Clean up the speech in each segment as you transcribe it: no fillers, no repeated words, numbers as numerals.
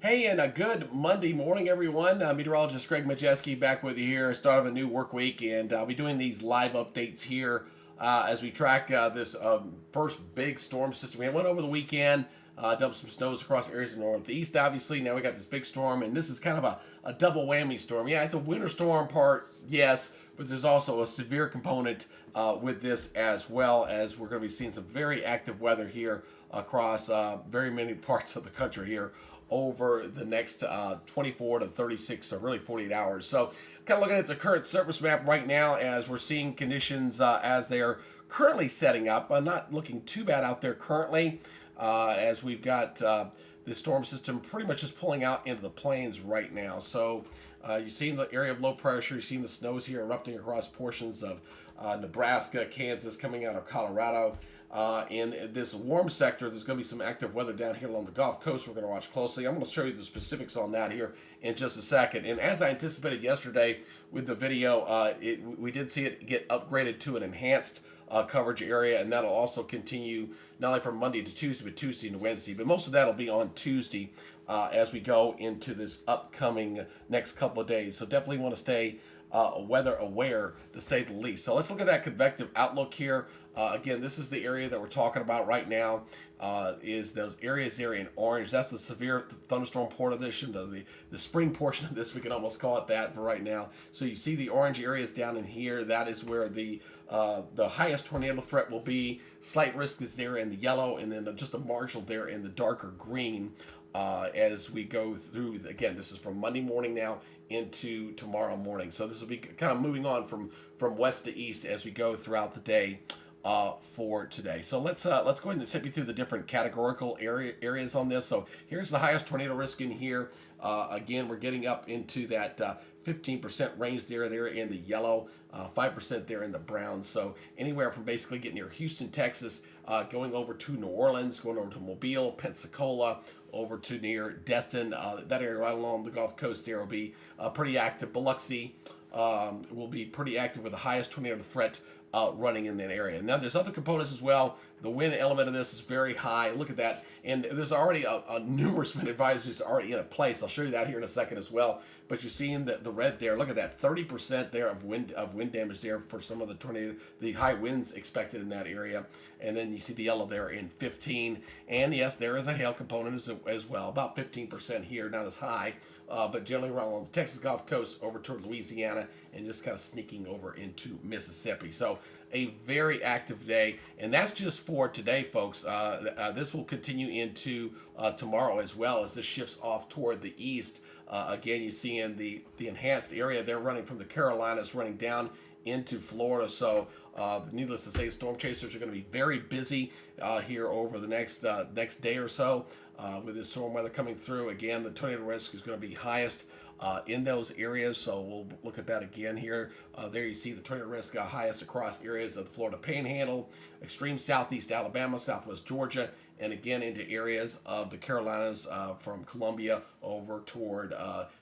Hey, and a good Monday morning, everyone. Meteorologist Greg Majeski back with you here. Start of a new work week, and I'll be doing these live updates here as we track this first big storm system. We went over the weekend, dumped some snows across areas of the Northeast, obviously. Now we got this big storm, and this is kind of a double whammy storm. Yeah, it's a winter storm part, yes, but there's also a severe component with this, as well as we're going to be seeing some very active weather here across very many parts of the country here over the next 24 to 36 or really 48 hours. So kind of looking at the current surface map right now as we're seeing conditions as they're currently setting up. Not looking too bad out there currently as we've got the storm system pretty much just pulling out into the plains right now. So you've seen the area of low pressure. You've seen the snows here erupting across portions of Nebraska, Kansas, coming out of Colorado. In this warm sector, there's going to be some active weather down here along the Gulf Coast we're going to watch closely. I'm going to show you the specifics on that here in just a second. And as I anticipated yesterday with the video, we did see it get upgraded to an enhanced coverage area, and that'll also continue not only from Monday to Tuesday, but Tuesday and Wednesday. But most of that will be on Tuesday as we go into this upcoming next couple of days. So definitely want to stay weather aware, to say the least. So let's look at that convective outlook here. Again, this is the area that we're talking about right now. Is those areas there in orange? That's the severe thunderstorm portion, the spring portion of this. We can almost call it that for right now. So you see the orange areas down in here. That is where the highest tornado threat will be. Slight risk is there in the yellow, and then just a marginal there in the darker green. As we go through, again, this is from Monday morning now into tomorrow morning. So this will be kind of moving on from west to east as we go throughout the day for today. So let's go ahead and step you through the different categorical areas on this. So here's the highest tornado risk in here. Again, we're getting up into that 15% range there in the yellow, 5% there in the brown. So anywhere from basically getting near Houston, Texas, going over to New Orleans, going over to Mobile, Pensacola, over to near Destin. That area right along the Gulf Coast there will be pretty active. Biloxi will be pretty active with the highest tornado threat running in that area. Now there's other components as well. The wind element of this is very high. Look at that. And there's already a numerous wind advisories already in place. I'll show you that here in a second as well. But you're seeing the red there. Look at that, 30% there of wind damage there for some of the high winds expected in that area. And then you see the yellow there in 15. And yes, there is a hail component as well, about 15% here, not as high. But generally around on the Texas Gulf Coast over toward Louisiana and just kind of sneaking over into Mississippi. So a very active day, and that's just for today, folks. This will continue into tomorrow as well as this shifts off toward the east. Again, you see in the enhanced area, they're running from the Carolinas, running down into Florida. So needless to say, storm chasers are going to be very busy here over the next day or so. With this storm weather coming through, again, the tornado risk is going to be highest in those areas. So we'll look at that again here. There you see the tornado risk highest across areas of the Florida Panhandle, extreme southeast Alabama, southwest Georgia, and again into areas of the Carolinas from Columbia over toward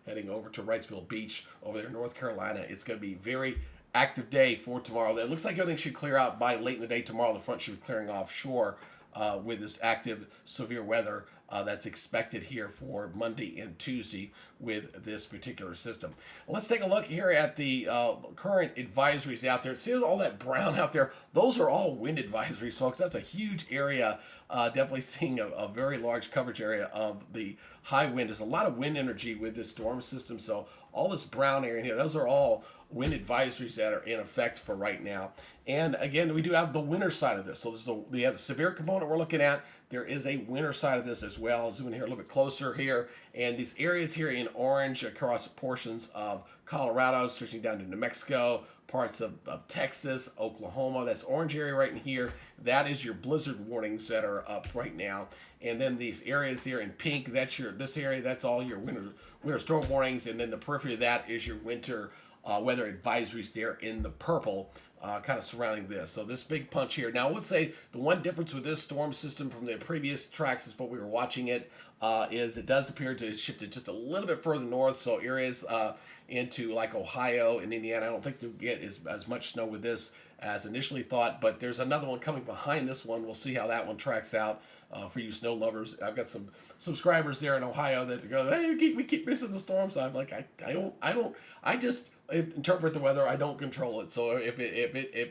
heading over to Wrightsville Beach over there in North Carolina. It's going to be very active day for tomorrow. It looks like everything should clear out by late in the day tomorrow. The front should be clearing offshore with this active severe weather that's expected here for Monday and Tuesday with this particular system. Let's take a look here at the current advisories out there. See all that brown out there? Those are all wind advisories, folks. That's a huge area. Definitely seeing a very large coverage area of the high wind. There's a lot of wind energy with this storm system. So all this brown area here, those are all wind advisories that are in effect for right now. And again, we do have the winter side of this. So we have the severe component we're looking at. There is a winter side of this as well. I'll zoom in here a little bit closer here. And these areas here in orange across portions of Colorado, stretching down to New Mexico, parts of Texas, Oklahoma. That's orange area right in here. That is your blizzard warnings that are up right now. And then these areas here in pink, this area, that's all your winter storm warnings. And then the periphery of that is your winter weather advisories there in the purple, kind of surrounding this. So this big punch here. Now, I would say the one difference with this storm system from the previous tracks is what we were watching it is it does appear to have shifted just a little bit further north. So areas into like Ohio and Indiana. I don't think they'll get as much snow with this as initially thought, but there's another one coming behind this one. We'll see how that one tracks out for you snow lovers. I've got some subscribers there in Ohio that go, "Hey, we keep missing the storms." I'm like, I just interpret the weather. I don't control it. So if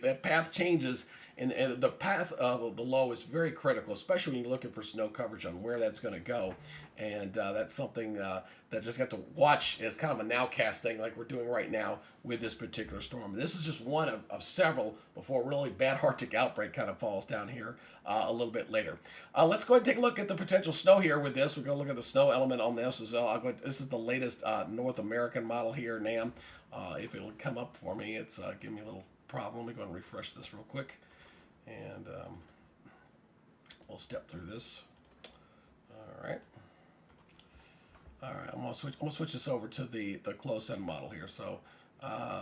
that path changes, and the path of the low is very critical, especially when you're looking for snow coverage on where that's going to go. And that's something that just got to watch as kind of a nowcast thing like we're doing right now with this particular storm. And this is just one of several before a really bad Arctic outbreak kind of falls down here a little bit later. Let's go ahead and take a look at the potential snow here with this. We're going to look at the snow element on this as well. This is the latest North American model here, NAM. If it'll come up for me, it's giving me a little problem. Let me go ahead and refresh this real quick. And we'll step through this. All right. I'm gonna switch this over to the close-end model here. So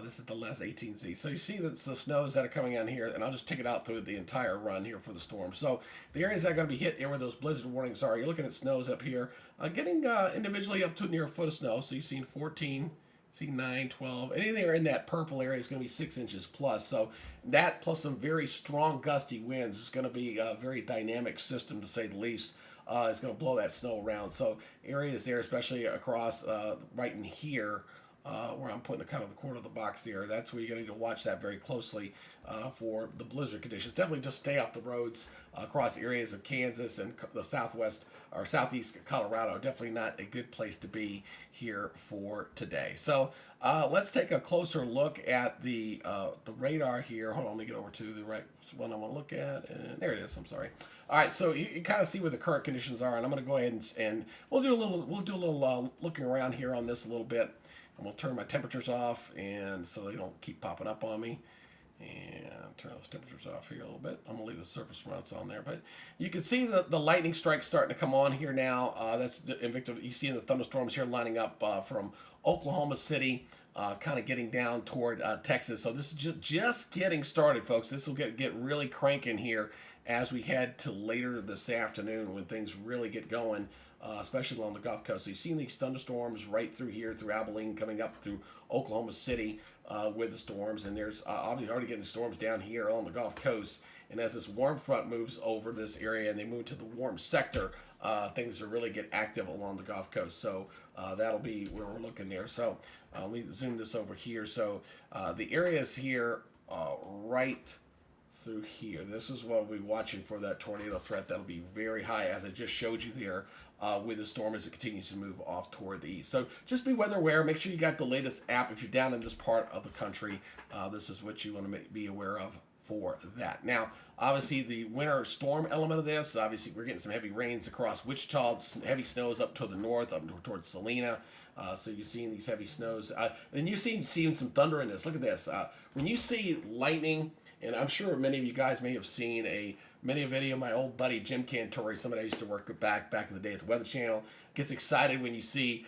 this is the less 18Z. So you see the snows that are coming on here, and I'll just take it out through the entire run here for the storm. So the areas that are going to be hit here where those blizzard warnings are, you're looking at snows up here, getting individually up to near a foot of snow. So you've seen 14. See 9, 12, anything in that purple area is going to be 6 inches plus. So that plus some very strong gusty winds is going to be a very dynamic system to say the least. It's going to blow that snow around. So areas there, especially across right in here, where I'm putting the kind of the corner of the box here, that's where you're going to need to watch that very closely for the blizzard conditions. Definitely just stay off the roads across areas of Kansas and the southwest or southeast Colorado. Definitely not a good place to be here for today. So let's take a closer look at the radar here. Hold on, let me get over to the right one I want to look at. And there it is. I'm sorry. All right, so you kind of see where the current conditions are, and I'm going to go ahead and we'll do a little looking around here on this a little bit. And we'll turn my temperatures off, and so they don't keep popping up on me. And turn those temperatures off here a little bit. I'm going to leave the surface fronts on there. But you can see the lightning strikes starting to come on here now. That's the Invicta. You see the thunderstorms here lining up from Oklahoma City, kind of getting down toward Texas. So this is just getting started, folks. This will get really cranking here as we head to later this afternoon when things really get going. Especially along the Gulf Coast. So you've seen these thunderstorms right through here, through Abilene, coming up through Oklahoma City with the storms. And there's obviously already getting storms down here on the Gulf Coast. And as this warm front moves over this area and they move to the warm sector, things will really get active along the Gulf Coast. So that'll be where we're looking there. So let me zoom this over here. So the areas here right through here, this is what we'll be watching for that tornado threat. That'll be very high, as I just showed you there, with the storm as it continues to move off toward the east. So just be weather aware. Make sure you got the latest app if you're down in this part of the country. This is what you want to be aware of for that. Now, obviously, the winter storm element of this, obviously, we're getting some heavy rains across Wichita, heavy snows up to the north, up towards Salina. So you're seeing these heavy snows. And you're seeing some thunder in this. Look at this. When you see lightning, and I'm sure many of you guys may have seen a video of my old buddy Jim Cantori, somebody I used to work with back in the day at the Weather Channel, gets excited when you see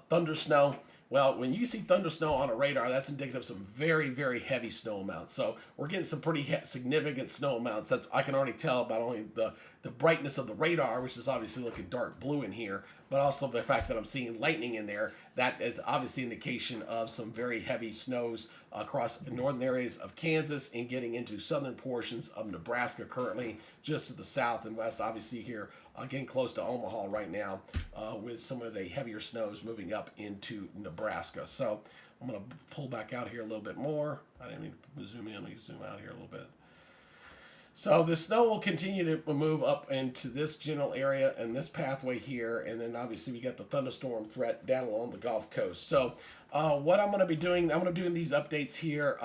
thunder snow. Well, when you see thunder snow on a radar, that's indicative of some very, very heavy snow amounts. So we're getting some pretty significant snow amounts. I can already tell about only the brightness of the radar, which is obviously looking dark blue in here, but also the fact that I'm seeing lightning in there. That is obviously an indication of some very heavy snows across the northern areas of Kansas and getting into southern portions of Nebraska currently, just to the south and west. Obviously here, getting close to Omaha right now with some of the heavier snows moving up into Nebraska. So I'm going to pull back out here a little bit more. I didn't mean to zoom in. Let me zoom out here a little bit. So the snow will continue to move up into this general area and this pathway here, and then obviously we got the thunderstorm threat down along the Gulf Coast. So what I'm going to be doing, I'm going to do these updates here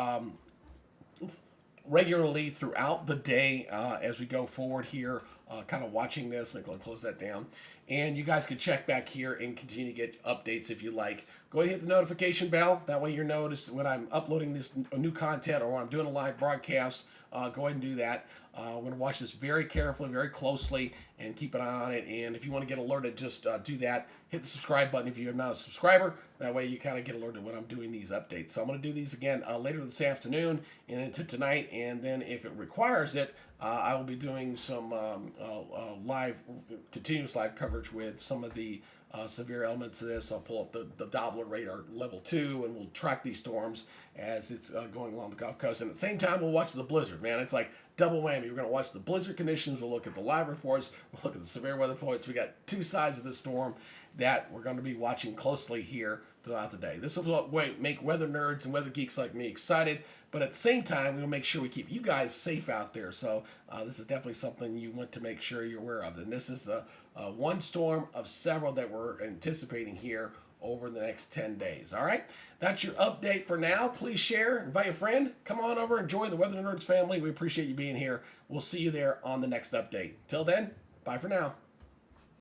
regularly throughout the day as we go forward here, kind of watching this. I'm going to close that down. And you guys can check back here and continue to get updates if you like. Go ahead and hit the notification bell. That way you're noticed when I'm uploading this new content or when I'm doing a live broadcast. Go ahead and do that. We're going to watch this very carefully, very closely, and keep an eye on it. And if you want to get alerted, just do that. Hit the subscribe button if you're not a subscriber. That way you kind of get alerted when I'm doing these updates. So I'm going to do these again later this afternoon and into tonight. And then if it requires it, I will be doing some continuous live coverage with some of the severe elements of this. I'll pull up the Doppler radar level 2, and we'll track these storms as it's going along the Gulf Coast. And at the same time, we'll watch the blizzard, man. It's like double whammy. We're going to watch the blizzard conditions. We'll look at the live reports. We'll look at the severe weather reports. We got two sides of the storm that we're going to be watching closely here throughout the day. This will make weather nerds and weather geeks like me excited, but at the same time, we'll make sure we keep you guys safe out there. So this is definitely something you want to make sure you're aware of. And this is the one storm of several that we're anticipating here over the next 10 days. All right, that's your update for now. Please share, invite a friend, come on over, enjoy the Weather Nerds family. We appreciate you being here. We'll see you there on the next update. Till then, bye for now.